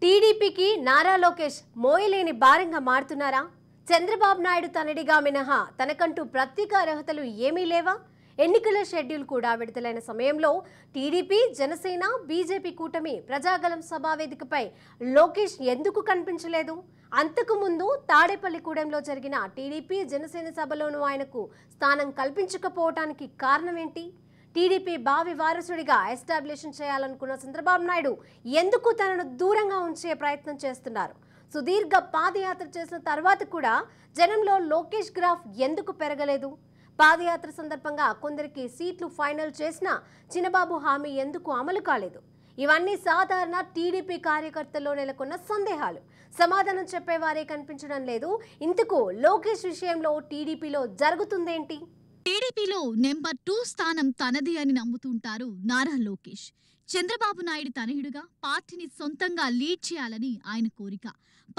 టీడీపీకి నారా లోకేష్ మోయలేని భారంగా మారుతున్నారా? చంద్రబాబు నాయుడు తనడిగా మినహా తనకంటూ ప్రత్యేక అర్హతలు ఏమీ లేవా? ఎన్నికల షెడ్యూల్ కూడా విడుదలైన సమయంలో టీడీపీ, జనసేన, బీజేపీ కూటమి ప్రజాగలం సభా వేదికపై లోకేష్ ఎందుకు కనిపించలేదు? అంతకు ముందు తాడేపల్లిగూడెంలో జరిగిన టీడీపీ, జనసేన సభలోనూ ఆయనకు స్థానం కల్పించకపోవటానికి కారణం ఏంటి? టీడీపీ భావి వారసుడిగా ఎస్టాబ్లిషన్ చేయాలనుకున్న చంద్రబాబు నాయుడు ఎందుకు తనను దూరంగా ఉంచే ప్రయత్నం చేస్తున్నారు? సుదీర్ఘ పాదయాత్ర చేసిన తర్వాత కూడా జనంలో లోకేష్ గ్రాఫ్ ఎందుకు పెరగలేదు? పాదయాత్ర సందర్భంగా కొందరికి సీట్లు ఫైనల్ చేసినా చిన్నబాబు హామీ ఎందుకు అమలు కాలేదు? ఇవన్నీ సాధారణ టీడీపీ కార్యకర్తల్లో నెలకొన్న సందేహాలు. సమాధానం చెప్పేవారే కనిపించడం లేదు. ఇందుకు లోకేష్ విషయంలో టీడీపీలో జరుగుతుందేంటి? టీడీపీలో నెంబర్ 2 స్థానం తనది అని నమ్ముతుంటారు నారా లోకేష్. చంద్రబాబు నాయుడు తనయుడుగా పార్టీని సొంతంగా లీడ్ చేయాలని ఆయన కోరిక.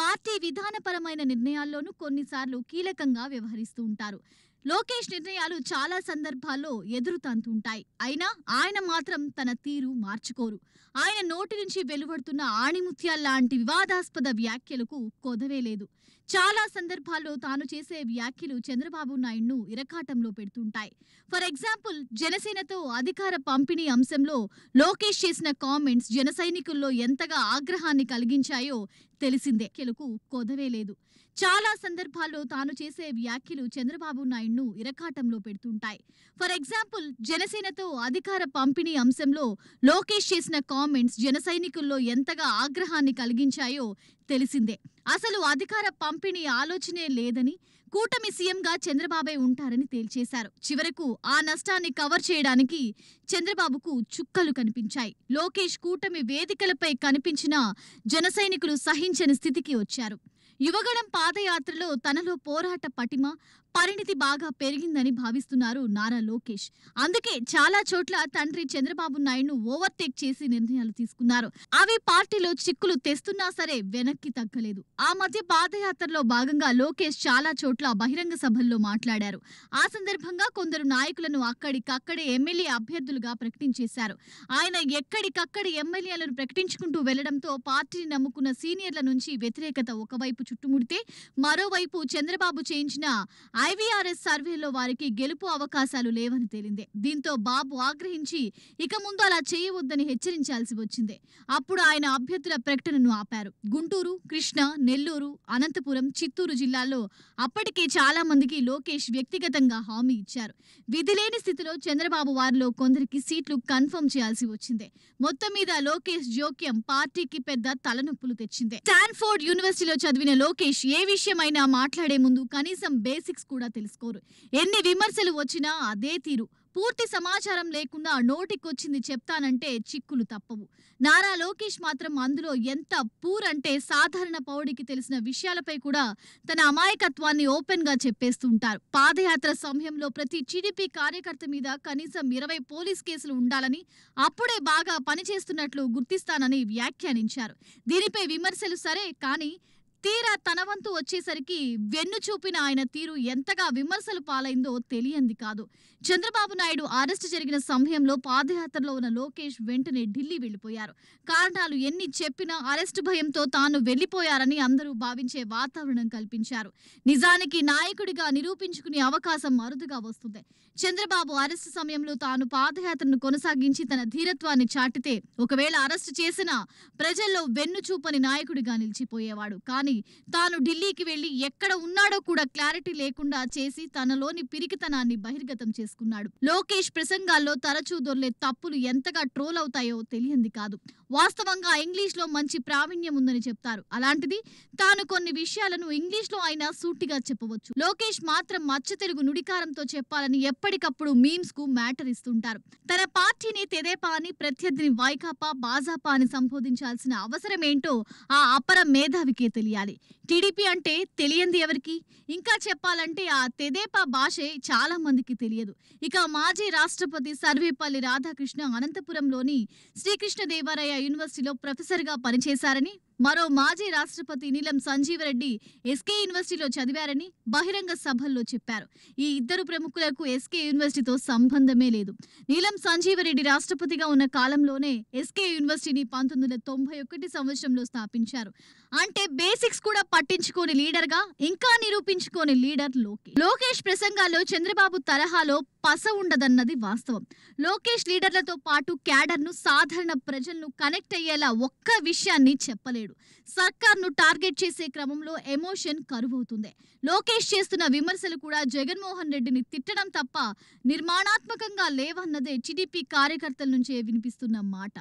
పార్టీ విధానపరమైన నిర్ణయాల్లోనూ కొన్నిసార్లు కీలకంగా వ్యవహరిస్తూ ఉంటారు. లోకేష్ నిర్ణయాలు చాలా సందర్భాల్లో ఎదురుతంతుంటాయి. అయినా ఆయన మాత్రం తన తీరు మార్చుకోరు. ఆయన నోటి నుంచి వెలువడుతున్న ఆణిముత్యాల్లాంటి వివాదాస్పద వ్యాఖ్యలకు కొదవే లేదు. చాలా సందర్భాల్లో తాను చేసే వ్యాఖ్యలు చంద్రబాబు నాయుడును ఇరకాటంలో పెడుతుంటాయి. ఫర్ ఎగ్జాంపుల్, జనసేనతో అధికార పంపిణీ అంశంలో లోకేష్ చేసిన కామెంట్స్ జన సైనికుల్లో ఎంతగా ఆగ్రహాన్ని కలిగించాయో తెలిసిందే. వ్యాఖ్యలకు కొదవే లేదు. చాలా సందర్భాల్లో తాను చేసే వ్యాఖ్యలు చంద్రబాబు నాయుడును ఇరకాటంలో పెడుతుంటాయి. ఫర్ ఎగ్జాంపుల్, జనసేనతో అధికార పంపిణీ అంశంలో లోకేష్ చేసిన కామెంట్స్ జన సైనికుల్లో ఎంతగా ఆగ్రహాన్ని కలిగించాయో తెలిసిందే. అసలు అధికార పంపిణీ ఆలోచనే లేదని, కూటమి సీఎంగా చంద్రబాబే ఉంటారని తేల్చేశారు. చివరకు ఆ నష్టాన్ని కవర్ చేయడానికి చంద్రబాబుకు చుక్కలు కనిపించాయి. లోకేష్ కూటమి వేదికలపై కనిపించిన జన సైనికులు సహించని స్థితికి వచ్చారు. యువగళం పాదయాత్రలో తనలో పోరాట పటిమ, పరిణితి బాగా పెరిగిందని భావిస్తున్నారు నారా లోకేష్. అందుకే చాలా చోట్ల తండ్రి చంద్రబాబు నాయుడును ఓవర్టేక్ చేసి నిర్ణయాలు తీసుకున్నారు. అవి పార్టీలో చిక్కులు తెస్తున్నా సరే వెనక్కి తగ్గలేదు. ఆ మధ్య పాదయాత్రలో భాగంగా లోకేష్ చాలా చోట్ల బహిరంగ సభల్లో మాట్లాడారు. ఆ సందర్భంగా కొందరు నాయకులను అక్కడికక్కడే ఎమ్మెల్యే అభ్యర్థులుగా ప్రకటించేశారు. ఆయన ఎక్కడికక్కడి ఎమ్మెల్యేలను ప్రకటించుకుంటూ వెళ్లడంతో పార్టీని నమ్ముకున్న సీనియర్ల నుంచి వ్యతిరేకత ఒకవైపు చుట్టుముడితే, మరోవైపు చంద్రబాబు చేయించిన ఐవీఆర్ఎస్ సర్వేలో వారికి గెలుపు అవకాశాలు లేవని తేలిందే. దీంతో బాబు ఆగ్రహించి ఇక ముందు అలా చేయవద్దని హెచ్చరించాల్సి వచ్చింది. అప్పుడు ఆయన అభ్యర్థుల ప్రకటనను ఆపారు. గుంటూరు, కృష్ణా, నెల్లూరు, అనంతపురం, చిత్తూరు జిల్లాల్లో అప్పటికే చాలా మందికి లోకేష్ వ్యక్తిగతంగా హామీ ఇచ్చారు. విధిలేని స్థితిలో చంద్రబాబు వారిలో కొందరికి సీట్లు కన్ఫర్మ్ చేయాల్సి వచ్చింది. మొత్తం మీద లోకేష్ జోక్యం పార్టీకి పెద్ద తలనొప్పులు తెచ్చింది. స్టాన్ఫోర్డ్ యూనివర్సిటీలో చదివిన లోకేష్ ఏ విషయమైనా మాట్లాడే ముందు కనీసం బేసిక్స్ కూడా తెలుసుకోరు. ఎన్ని విమర్శలు వచ్చినా అదే తీరు. పూర్తి సమాచారం లేకుండా నోటికొచ్చింది చెప్తానంటే చిక్కులు తప్పవు. నారా లోకేష్ మాత్రం అందులో ఎంత పూర్ అంటే సాధారణ పౌడికి తెలిసిన విషయాలపై కూడా తన అమాయకత్వాన్ని ఓపెన్ గా చెప్పేస్తుంటారు. పాదయాత్ర సమయంలో ప్రతి టీడీపీ కార్యకర్త మీద కనీసం 20 పోలీస్ కేసులు ఉండాలని, అప్పుడే బాగా పనిచేస్తున్నట్లు గుర్తిస్తానని వ్యాఖ్యానించారు. దీనిపై విమర్శలు సరే, కానీ తీరా తన వంతు వచ్చేసరికి వెన్ను చూపిన ఆయన తీరు ఎంతగా విమర్శలు పాలైందో తెలియంది కాదు. చంద్రబాబు నాయుడు అరెస్టు జరిగిన సమయంలో పాదయాత్రలో ఉన్న లోకేష్ వెంటనే ఢిల్లీ వెళ్లిపోయారు. కారణాలు ఎన్ని చెప్పినా అరెస్టు భయంతో తాను వెళ్లిపోయారని అందరూ భావించే వాతావరణం కల్పించారు. నిజానికి నాయకుడిగా నిరూపించుకునే అవకాశం అరుదుగా వస్తుంది. చంద్రబాబు అరెస్టు సమయంలో తాను పాదయాత్రను కొనసాగించి తన ధీరత్వాన్ని చాటితే, ఒకవేళ అరెస్టు చేసినా ప్రజల్లో వెన్ను చూపని నాయకుడిగా నిలిచిపోయేవాడు. కానీ తాను ఢిల్లీకి వెళ్లి ఎక్కడ ఉన్నాడో కూడా క్లారిటీ లేకుండా చేసి తనలోని పిరికితనాన్ని బహిర్గతం చేసుకున్నాడు. లోకేష్ ప్రసంగాల్లో తరచూ దొర్లే తప్పులు ఎంతగా ట్రోల్ అవుతాయో తెలియంది కాదు. వాస్తవంగా ఇంగ్లీష్ లో మంచి ప్రావీణ్యం ఉందని చెప్తారు. అలాంటిది తాను కొన్ని విషయాలను ఇంగ్లీష్ లో అయినా సూటిగా చెప్పవచ్చు. లోకేష్ మాత్రం మచ్చ తెలుగు నుడికారంతో చెప్పాలని ఎప్పటికప్పుడు మీమ్స్ కు మ్యాటర్ ఇస్తుంటారు. తన పార్టీని తెదేపా అని, ప్రత్యర్థిని వైకాపా, భాజపా అని సంబోధించాల్సిన అవసరం ఏంటో ఆ అపర మేధావికే తెలియాలి. టీడీపీ అంటే తెలియంది ఎవరికి? ఇంకా చెప్పాలంటే ఆ తెదేపా భాషే చాలా మందికి తెలియదు. ఇక మాజీ రాష్ట్రపతి సర్వేపల్లి రాధాకృష్ణ అనంతపురంలోని శ్రీకృష్ణదేవరాయ యూనివర్సిటీలో ప్రొఫెసర్గా పనిచేశారని, మరో మాజీ రాష్ట్రపతి నీలం సంజీవరెడ్డి ఎస్కే యూనివర్సిటీలో చదివారని బహిరంగ సభల్లో చెప్పారు. ఈ ఇద్దరు ప్రముఖులకు ఎస్కే యూనివర్సిటీతో సంబంధమే లేదు. నీలం సంజీవరెడ్డి రాష్ట్రపతిగా ఉన్న కాలంలోనే ఎస్కే యూనివర్సిటీని 1991 సంవత్సరంలో స్థాపించారు. అంటే బేసిక్స్ కూడా పట్టించుకోని లీడర్గా ఇంకా నిరూపించుకోని లీడర్ లోకేష్. లోకేష్ ప్రసంగాల్లో చంద్రబాబు తరహాలో పస ఉండదన్నది వాస్తవం. లోకేష్ లీడర్లతో పాటు క్యాడర్ను, సాధారణ ప్రజలను కనెక్ట్ అయ్యేలా ఒక్క విషయాన్ని చెప్పలేడు. సర్కార్ను టార్గెట్ చేసే క్రమంలో ఎమోషన్ కరువవుతుంది. లోకేష్ చేస్తున్న విమర్శలు కూడా జగన్మోహన్ రెడ్డిని తిట్టడం తప్ప నిర్మాణాత్మకంగా లేవన్నదే టీడీపీ కార్యకర్తల నుంచే వినిపిస్తున్న మాట.